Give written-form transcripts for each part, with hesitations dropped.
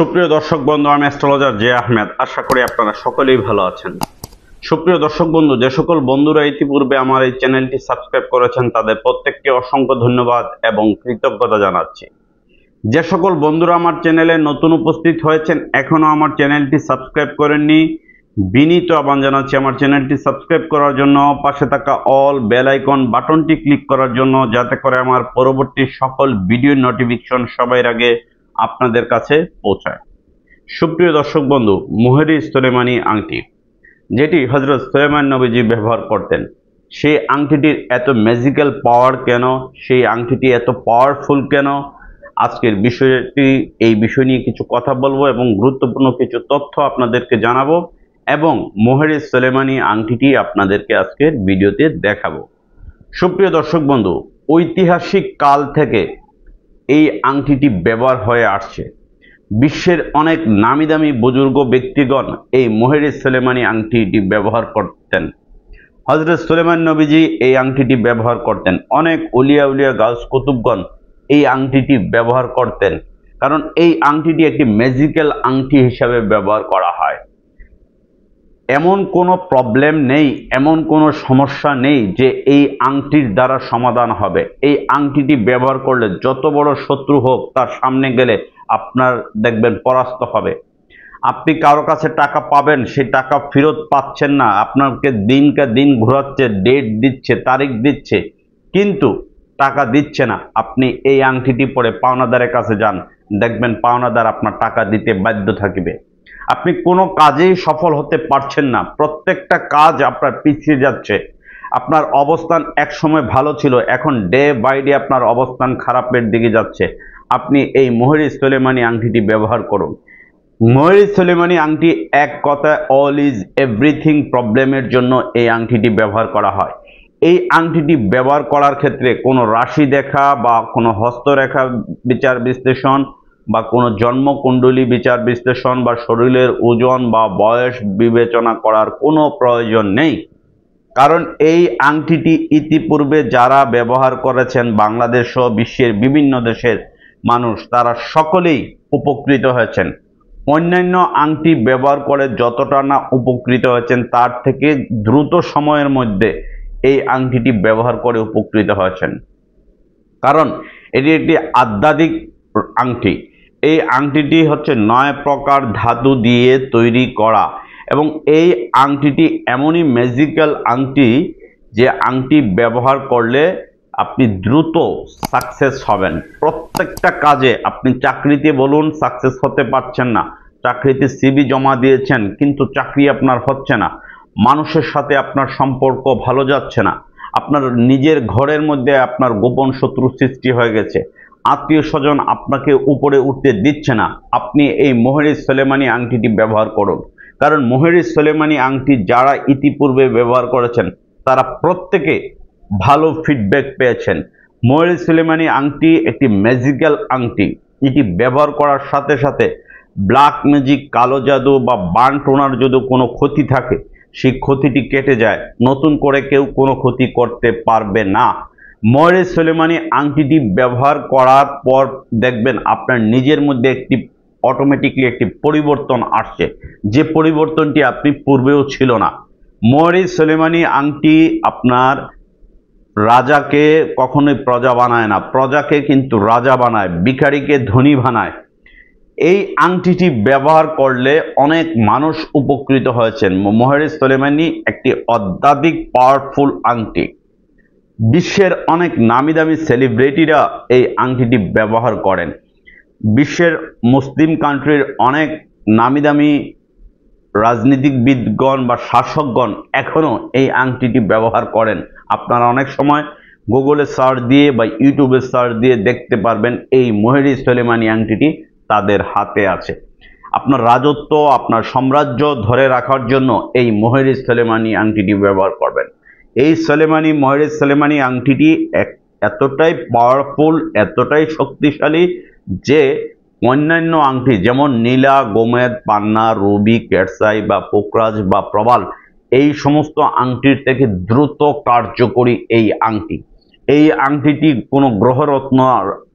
সুপ্রিয় দর্শক বন্ধু, আমি অ্যাস্ট্রোলজার জে আহমেদ। আশা করি আপনারা সকলেই ভালো আছেন। সুপ্রিয় দর্শক বন্ধু, যে সকল বন্ধুরা ইতিপূর্বে আমার এই চ্যানেলটি সাবস্ক্রাইব করেছেন তাদের প্রত্যেককে অসংখ্য ধন্যবাদ এবং কৃতজ্ঞতা জানাচ্ছি। যে সকল বন্ধুরা আমার চ্যানেলে নতুন উপস্থিত হয়েছেন, এখনো আমার চ্যানেলটি সাবস্ক্রাইব করেননি, বিনীত আহ্বান জানাচ্ছি আমার চ্যানেলটি সাবস্ক্রাইব করার জন্য, পাশে থাকা অল বেল আইকন বাটনটি ক্লিক করার জন্য, যাতে করে আমার পরবর্তী সকল ভিডিও নোটিফিকেশন সবার আগে আপনাদের কাছে পৌঁছায়। সুপ্রিয় দর্শক বন্ধু, মোহেরি সুলেমানি আংটি, যেটি হযরত সুলেমান নবীজি ব্যবহার করতেন, সেই আংটিটির এত ম্যাজিক্যাল পাওয়ার কেন, সেই আংটিটি এত পাওয়ারফুল কেন, আজকের বিষয়টি এই বিষয় নিয়ে কিছু কথা বলবো এবং গুরুত্বপূর্ণ কিছু তথ্য আপনাদেরকে জানাবো এবং মোহেরি সুলেমানি আংটিটি আপনাদেরকে আজকের ভিডিওতে দেখাবো। সুপ্রিয় দর্শক বন্ধু, ঐতিহাসিক কাল থেকে এই আংটিটি ব্যবহার হয়ে আসছে। বিশ্বের অনেক নামি দামি বুজুর্গ ব্যক্তিগণ এই মোহেরি সুলেমানি আংটিটি ব্যবহার করতেন। হযরত সুলেমান নবীজি এই আংটিটি ব্যবহার করতেন। অনেক উলিয়া উলিয়া গাউস কুতুবগণ এই আংটিটি ব্যবহার করতেন, কারণ এই আংটিটি একটি ম্যাজিক্যাল আংটি হিসাবে ব্যবহার করা হয়। এমন কোনো প্রবলেম নেই, এমন কোনো সমস্যা নেই যে এই আংটির দ্বারা সমাধান হবে। এই আংটিটি ব্যবহার করলে যত বড় শত্রু হোক তার সামনে গেলে আপনার দেখবেন পরাস্ত হবে। আপনি কারো কাছে টাকা পাবেন, সেই টাকা ফেরত পাচ্ছেন না, আপনাকে দিনকে দিন ঘোরাচ্ছে, ডেট দিচ্ছে, তারিখ দিচ্ছে, কিন্তু টাকা দিচ্ছে না। আপনি এই আংটিটি পরে পাওনাদারের কাছে যান, দেখবেন পাওনাদার আপনার টাকা দিতে বাধ্য থাকবে। আপনি কোনো কাজেই সফল হতে পারছেন না, প্রত্যেকটা কাজ আপনার পিছিয়ে যাচ্ছে। আপনার অবস্থান এক সময় ভালো ছিল, এখন ডে বাই ডে আপনার অবস্থান খারাপের দিকে যাচ্ছে। আপনি এই মোহেরি সুলেমানি আংটিটি ব্যবহার করুন। মোহেরি সুলেমানি আংটি এক কথা অল ইজ এভরিথিং প্রবলেমের জন্য এই আংটিটি ব্যবহার করা হয়। এই আংটিটি ব্যবহার করার ক্ষেত্রে কোনো রাশি দেখা বা কোনো হস্তরেখা বিচার বিশ্লেষণ বা কোনো জন্মকুণ্ডলী বিচার বিশ্লেষণ বা শরীরের ওজন বা বয়স বিবেচনা করার কোনো প্রয়োজন নেই, কারণ এই আংটিটি ইতিপূর্বে যারা ব্যবহার করেছেন বাংলাদেশ সহ বিশ্বের বিভিন্ন দেশের মানুষ, তারা সকলেই উপকৃত হয়েছেন। অন্যান্য আংটি ব্যবহার করে যতটা না উপকৃত হয়েছেন, তার থেকে দ্রুত সময়ের মধ্যে এই আংটিটি ব্যবহার করে উপকৃত হয়েছেন, কারণ এটি একটি আধ্যাত্মিক আংটি। এই আংটিটি হচ্ছে 9 প্রকার ধাতু দিয়ে তৈরি করা এবং এই আংটিটি এমনই ম্যাজিক্যাল আংটি যে আংটি ব্যবহার করলে আপনি দ্রুত সাকসেস হবেন। প্রত্যেকটা কাজে, আপনি চাকরিতে বলুন সাকসেস হতে পারছেন না, চাকরিতে সিভি জমা দিয়েছেন কিন্তু চাকরি আপনার হচ্ছে না, মানুষের সাথে আপনার সম্পর্ক ভালো যাচ্ছে না, আপনার নিজের ঘরের মধ্যে আপনার গোপন শত্রু সৃষ্টি হয়ে গেছে, আত্মীয় স্বজন আপনাকে উপরে উঠতে দিচ্ছে না, আপনি এই মোহেরি সুলেমানি আংটিটি ব্যবহার করুন। কারণ মোহেরি সুলেমানি আংটি যারা ইতিপূর্বে ব্যবহার করেছেন তারা প্রত্যেকে ভালো ফিডব্যাক পেয়েছেন। মোহেরি সুলেমানি আংটি একটি ম্যাজিক্যাল আংটি। এটি ব্যবহার করার সাথে সাথে ব্ল্যাক ম্যাজিক, কালো জাদু বা বান টোনার যদি কোনো ক্ষতি থাকে, সেই ক্ষতিটি কেটে যায়, নতুন করে কেউ কোনো ক্ষতি করতে পারবে না। মোহেরি সুলেমানি আংটিটি ব্যবহার করার পর দেখবেন আপনার নিজের মধ্যে একটি অটোমেটিকলি একটি পরিবর্তন আসছে, যে পরিবর্তনটি আপনি পূর্বেও ছিল না। মোহেরি সুলেমানি আংটি আপনার রাজাকে কখনোই প্রজা বানায় না, প্রজাকে কিন্তু রাজা বানায়, ভিখারিকে ধনী বানায়। এই আংটিটি ব্যবহার করলে অনেক মানুষ উপকৃত হয়েছেন। মোহেরি সুলেমানি একটি অত্যাধিক পাওয়ারফুল আংটি। বিশ্বের অনেক নামি দামি সেলিব্রিটিরা এই আংটিটি ব্যবহার করেন। বিশ্বের মুসলিম কান্ট্রির অনেক নামি দামি রাজনীতিবিদগণ বা শাসকগণ এখনো এই আংটিটি ব্যবহার করেন। আপনারা অনেক সময় গুগলে সার্চ দিয়ে বা ইউটিউবে সার্চ দিয়ে দেখতে পারবেন এই মোহেরি সুলেমানি আংটিটি তাদের হাতে আছে। আপনার রাজত্ব, আপনার সাম্রাজ্য ধরে রাখার জন্য এই মোহেরি সুলেমানি আংটিটি ব্যবহার করবেন। এই মোহেরি সুলেমানি আংটিটি এতটাই পাওয়ারফুল, এতটাই শক্তিশালী যে অন্যান্য আংটি যেমন নীলা, গোমেদ, পান্না, রুবি, কেটসাই বা পোকরাজ বা প্রবাল, এই সমস্ত আংটির থেকে দ্রুত কার্যকরী এই আংটি। এই আংটিটি কোনো গ্রহরত্ন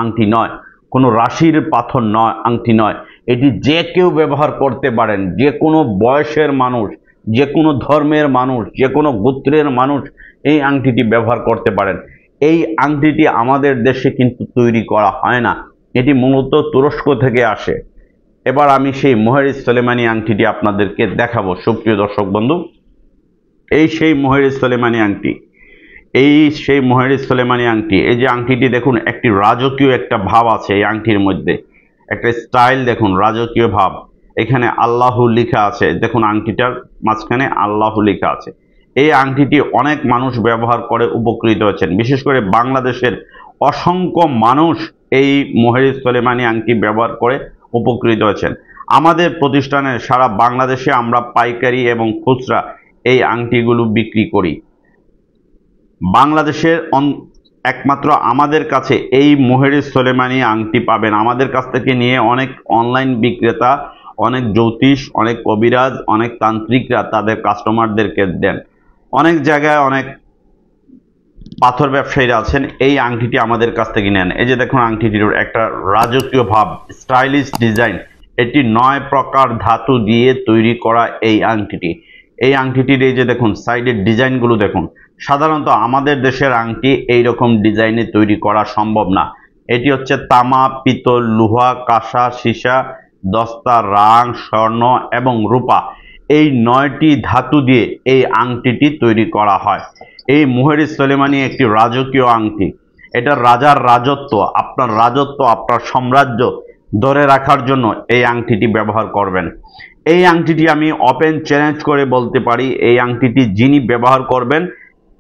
আংটি নয়, কোনো রাশির পাথর নয়, আংটি নয়, এটি যে কেউ ব্যবহার করতে পারেন, যে কোনো বয়সের মানুষ, যে কোনো ধর্মের মানুষ, যে কোনো গোত্রের মানুষ এই আংটিটি ব্যবহার করতে পারেন। এই আংটিটি আমাদের দেশে কিন্তু তৈরি করা হয় না, এটি মূলত তুরস্ক থেকে আসে। এবার আমি সেই মোহের সোলেমানি আংটিটি আপনাদেরকে দেখাবো। সুপ্রিয় দর্শক বন্ধু, এই সেই মোহের সোলেমানি আংটি, এই সেই মোহের সোলেমানি আংটি। এই যে আংটিটি দেখুন, একটি রাজকীয় একটা ভাব আছে এই আংটির মধ্যে, একটা স্টাইল দেখুন, রাজকীয় ভাব। এখানে আল্লাহ লেখা আছে, দেখুন আংটিটার মাঝখানে আল্লাহ লেখা আছে। এই আংটিটি অনেক মানুষ ব্যবহার করে উপকৃত হয়েছেন, বিশেষ করে বাংলাদেশের অসংখ্য মানুষ এই মোহের সোলেমানি আংটি ব্যবহার করে উপকৃত হয়েছেন। আমাদের প্রতিষ্ঠানে সারা বাংলাদেশে আমরা পাইকারি এবং খুচরা এই আংটিগুলো বিক্রি করি। বাংলাদেশের একমাত্র আমাদের কাছে এই মোহের সোলেমানি আংটি পাবেন। আমাদের কাছ থেকে নিয়ে অনেক অনলাইন বিক্রেতা, অনেক জ্যোতিষ, অনেক কবিরাজ, অনেক তান্ত্রিকরা তাদের কাস্টমারদেরকে দেন। অনেক জায়গায় অনেক পাথর ব্যবসায়ীরা আছেন, এই আংটিটি আমাদের কাছ থেকে নেন। এই যে দেখুন আংটিটির একটা রাজকীয় ভাব, স্টাইলিশ ডিজাইন। এটি 9 প্রকার ধাতু দিয়ে তৈরি করা এই আংটিটি। এই আংটিটির এই যে দেখুন সাইডের ডিজাইনগুলো দেখুন। সাধারণত আমাদের দেশের আংটি এই রকম ডিজাইনে তৈরি করা সম্ভব না। এটি হচ্ছে তামা, পিতল, লোহা, কাঁসা, সীসা, দস্তা, রাং, স্বর্ণ এবং রূপা, এই 9টি ধাতু দিয়ে এই আংটিটি তৈরি করা হয়। এই মোহের সোলেমানি একটি রাজকীয় আংটি। এটা রাজার রাজত্ব, আপনার রাজত্ব, আপনার সাম্রাজ্য ধরে রাখার জন্য এই আংটিটি ব্যবহার করবেন। এই আংটিটি আমি ওপেন চ্যালেঞ্জ করে বলতে পারি, এই আংটিটি যিনি ব্যবহার করবেন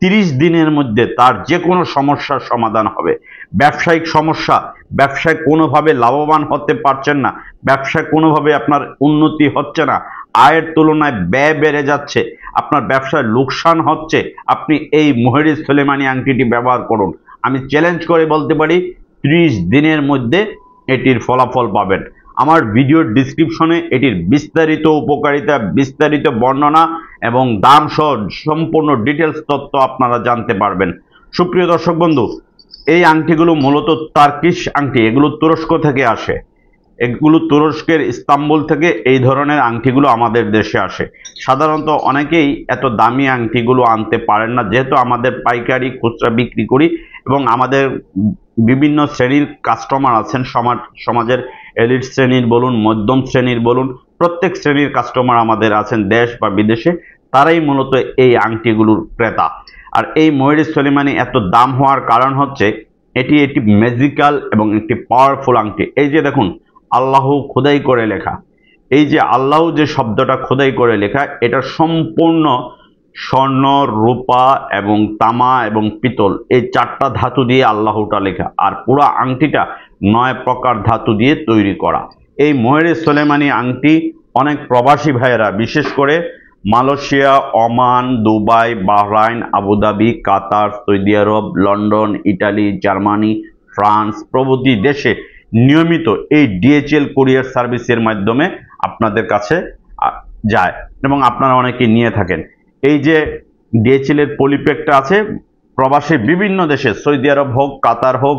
30 দিনের মধ্যে তার যে কোনো সমস্যার সমাধান হবে। ব্যবসায়িক সমস্যা, ব্যবসায় কোনোভাবে লাভবান হতে পারছেন না, ব্যবসায় কোনোভাবে আপনার উন্নতি হচ্ছে না, আয়ের তুলনায় ব্যয় বেড়ে যাচ্ছে, আপনার ব্যবসায় লোকসান হচ্ছে, আপনি এই মোহের সোলেমানি আংটিটি ব্যবহার করুন। আমি চ্যালেঞ্জ করে বলতে পারি 30 দিনের মধ্যে এটির ফলাফল পাবেন। আমার ভিডিওর ডিসক্রিপশনে এটির বিস্তারিত উপকারিতা, বিস্তারিত বর্ণনা এবং দাম সহ সম্পূর্ণ ডিটেলস তথ্য আপনারা জানতে পারবেন। সুপ্রিয় দর্শক বন্ধু, এই আংটিগুলো মূলত টার্কিশ আংটি, এগুলো তুরস্ক থেকে আসে। এগুলো তুরস্কের ইস্তাম্বুল থেকে এই ধরনের আংটিগুলো আমাদের দেশে আসে। সাধারণত অনেকেই এত দামি আংটিগুলো আনতে পারেন না, যেহেতু আমাদের পাইকারি খুচরা বিক্রি করি এবং আমাদের বিভিন্ন শ্রেণীর কাস্টমার আছেন। সমাজের এলিট শ্রেণীর বলুন, মধ্যম শ্রেণীর বলুন, প্রত্যেক শ্রেণীর কাস্টমার আমাদের আছেন দেশ বা বিদেশে, তারাই মূলত এই আংটিগুলোর ক্রেতা। আর এই মোহের সোলেমানি এত দাম হওয়ার কারণ হচ্ছে এটি একটি ম্যাজিক্যাল এবং একটি পাওয়ারফুল আংটি। এই যে দেখুন আল্লাহ খোদাই করে লেখা, এই যে আল্লাহ যে শব্দটা খোদাই করে লেখা, এটা সম্পূর্ণ স্বর্ণ, রূপা এবং তামা এবং পিতল, এই 4টা ধাতু দিয়ে আল্লাহটা লেখা। আর পুরো আংটিটা 9 প্রকার ধাতু দিয়ে তৈরি করা। এই মোহের সোলেমানি আংটি অনেক প্রবাসী ভাইয়েরা, বিশেষ করে Malaysia, Oman, Dubai, Bahrain, Abu Dhabi, Qatar, Saudi Arab, London, Italy, Germany, France প্রভৃতি দেশে নিয়মিত এই ডিএচএল কুরিয়ার সার্ভিসের মাধ্যমে আপনাদের কাছে যায় এবং আপনারা অনেকে নিয়ে থাকেন। এই যে ডিএচএল এর পলিপ্যাকটা আছে, প্রবাসী বিভিন্ন দেশে, সৌদি আরব হোক, কাতার হোক,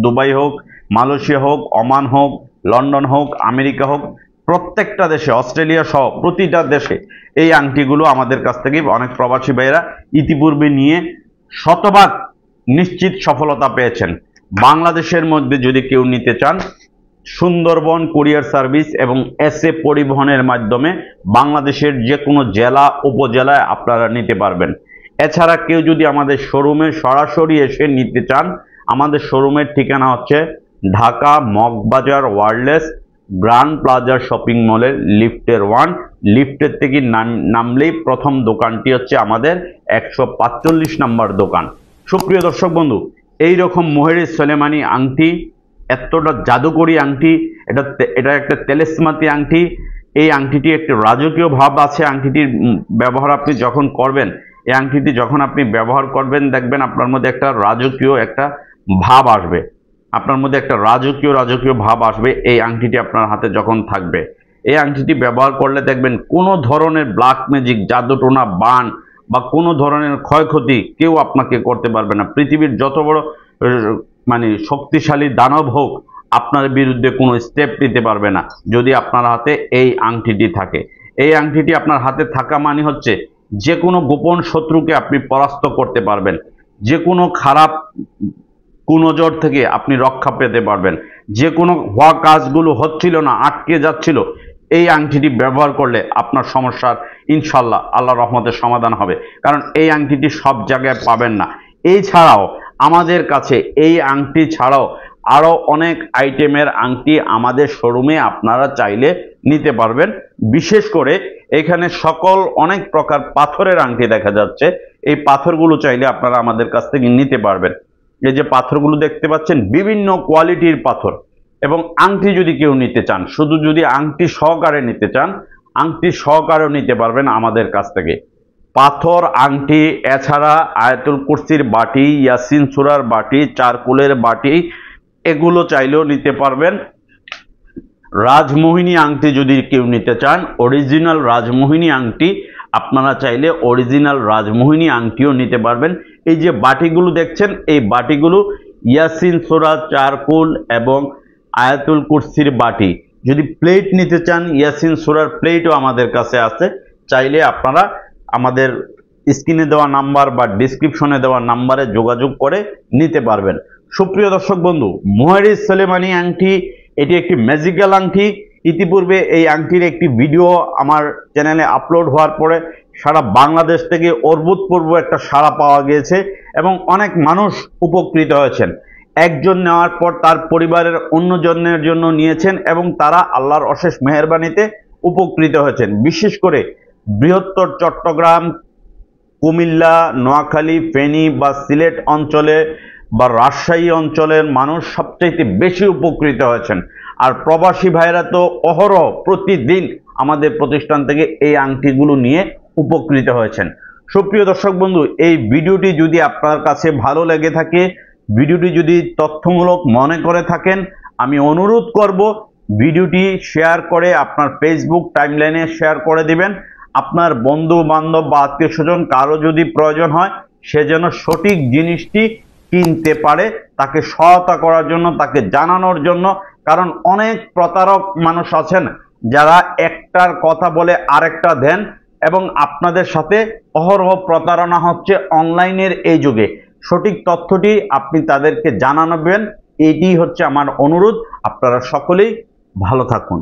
দুবাই হোক, মালয়েশিয়া হোক, ওমান হোক, লন্ডন হোক, আমেরিকা হোক, প্রত্যেকটা দেশে, অস্ট্রেলিয়া সহ প্রতিটা দেশে এই আংটিগুলো আমাদের কাছ থেকে অনেক প্রবাসী ভাইয়েরা ইতিপূর্বে নিয়ে শতভাগ নিশ্চিত সফলতা পেয়েছেন। বাংলাদেশের মধ্যে যদি কেউ নিতে চান, সুন্দরবন কুরিয়ার সার্ভিস এবং এসএ পরিবহনের মাধ্যমে বাংলাদেশের যে কোনো জেলা উপজেলায় আপনারা নিতে পারবেন। এছাড়া কেউ যদি আমাদের শোরুমে সরাসরি এসে নিতে চান, আমাদের শোরুমের ঠিকানা হচ্ছে Dhaka Moghbazar wireless grand plaza shopping মলের লিফটের 1, লিফটের থেকে নামলেই প্রথম দোকানটি হচ্ছে আমাদের 145 নম্বর দোকান। সুপ্রিয় দর্শক বন্ধু, এই রকম মোহের সোলেমানি আংটি, এতটা জাদুকরি আংটি, এটা একটা তেলেসমাতি আংটি। এই আংটিটি একটি রাজকীয় ভাব আছে। আংটিটির ব্যবহার আপনি যখন করবেন, এই আংটিটি যখন আপনি ব্যবহার করবেন, দেখবেন আপনার মধ্যে একটা রাজকীয় একটা ভাব আসবে, আপনার মধ্যে একটা রাজকীয় ভাব আসবে এই আংটিটি আপনার হাতে যখন থাকবে। এই আংটিটি ব্যবহার করলে দেখবেন কোনো ধরনের ব্ল্যাক ম্যাজিক, জাদুটোনা, বান বা কোনো ধরনের ক্ষয়ক্ষতি কেউ আপনাকে করতে পারবে না। পৃথিবীর যত বড় মানে শক্তিশালী দানব হোক, আপনার বিরুদ্ধে কোনো স্টেপ নিতে পারবে না যদি আপনার হাতে এই আংটিটি থাকে। এই আংটিটি আপনার হাতে থাকা মানে হচ্ছে যে কোনো গোপন শত্রুকে আপনি পরাস্ত করতে পারবেন, যে কোনো খারাপ কুনজর থেকে আপনি রক্ষা পেতে পারবেন, যে কোনো হওয়া কাজগুলো হচ্ছিল না, আটকে যাচ্ছিল, এই আংটিটি ব্যবহার করলে আপনার সমস্যার ইনশাল্লাহ আল্লাহর রহমতের সমাধান হবে। কারণ এই আংটিটি সব জায়গায় পাবেন না। এই ছাড়াও আমাদের কাছে এই আংটি ছাড়াও আরও অনেক আইটেমের আংটি আমাদের শোরুমে আপনারা চাইলে নিতে পারবেন। বিশেষ করে এখানে সকল অনেক প্রকার পাথরের আংটি দেখা যাচ্ছে। এই পাথরগুলো চাইলে আপনারা আমাদের কাছ থেকে নিতে পারবেন। এই যে পাথরগুলো দেখতে পাচ্ছেন বিভিন্ন কোয়ালিটির পাথর। এবং আংটি যদি কেউ নিতে চান, শুধু যদি আংটি সহকারে নিতে চান, আংটি সহকারেও নিতে পারবেন আমাদের কাছ থেকে। পাথর আংটি এছাড়া আয়াতুল কুরসির বাটি, ইয়াসিন সূরার বাটি, চারকোলের বাটি, এগুলো চাইলেও নিতে পারবেন। রাজমোহিনী আংটি যদি কেউ নিতে চান, অরিজিনাল রাজমোহিনী আংটি, আপনারা চাইলে অরিজিনাল রাজমোহিনী আংটিও নিতে পারবেন। এই যে বাটিগুলো দেখছেন, এই বাটিগুলো ইয়াসিন সূরা, চারকোল এবং আয়াতুল কুরসির বাটি। যদি প্লেট নিতে চান, ইয়াসিন সূরার প্লেটও আমাদের কাছে আছে। চাইলে আপনারা আমাদের স্ক্রিনে দেওয়া নাম্বার বা ডিসক্রিপশনে দেওয়া নাম্বারে যোগাযোগ করে নিতে পারবেন। সুপ্রিয় দর্শক বন্ধু, মোহাইরিস সুলেমানি আংটি এটি একটি ম্যাজিক্যাল আংটি। ইতিপূর্বে এই আংটির একটি ভিডিও আমার চ্যানেলে আপলোড হওয়ার পরে সারা বাংলাদেশ থেকে অভূতপূর্ব একটা সাড়া পাওয়া গিয়েছে এবং অনেক মানুষ উপকৃত হয়েছেন। একজন নেওয়ার পর তার পরিবারের অন্যজনের জন্য নিয়েছেন এবং তারা আল্লাহর অশেষ মেহেরবানিতে উপকৃত হয়েছেন। বিশেষ করে বৃহত্তর চট্টগ্রাম, কুমিল্লা, নোয়াখালী, ফেনী বা সিলেট অঞ্চলে বা রাজশাহী অঞ্চলের মানুষ সবচেয়ে বেশি উপকৃত হয়েছেন। আর প্রবাসী ভাইরা তো অহরহ প্রতিদিন আমাদের প্রতিষ্ঠান থেকে এই আংটিগুলো নিয়ে উপকৃত হয়েছেন। সুপ্রিয় দর্শক বন্ধু, এই ভিডিওটি যদি আপনার কাছে ভালো লেগে থাকে, ভিডিওটি যদি তথ্যমূলক মনে করে থাকেন, আমি অনুরোধ করব ভিডিওটি শেয়ার করে আপনার ফেসবুক টাইমলাইনে শেয়ার করে দিবেন। আপনার বন্ধু বান্ধব বা আত্মীয় স্বজন কারো যদি প্রয়োজন হয়, সে যেন সঠিক জিনিসটি কিনতে পারে, তাকে সহায়তা করার জন্য, তাকে জানানোর জন্য। কারণ অনেক প্রতারক মানুষ আছেন যারা একটার কথা বলে আরেকটা দেন এবং আপনাদের সাথে অহরহ প্রতারণা হচ্ছে অনলাইনের এই যুগে। সঠিক তথ্যটি আপনি তাদেরকে জানাবেন, এটি হচ্ছে আমার অনুরোধ। আপনারা সকলেই ভালো থাকুন।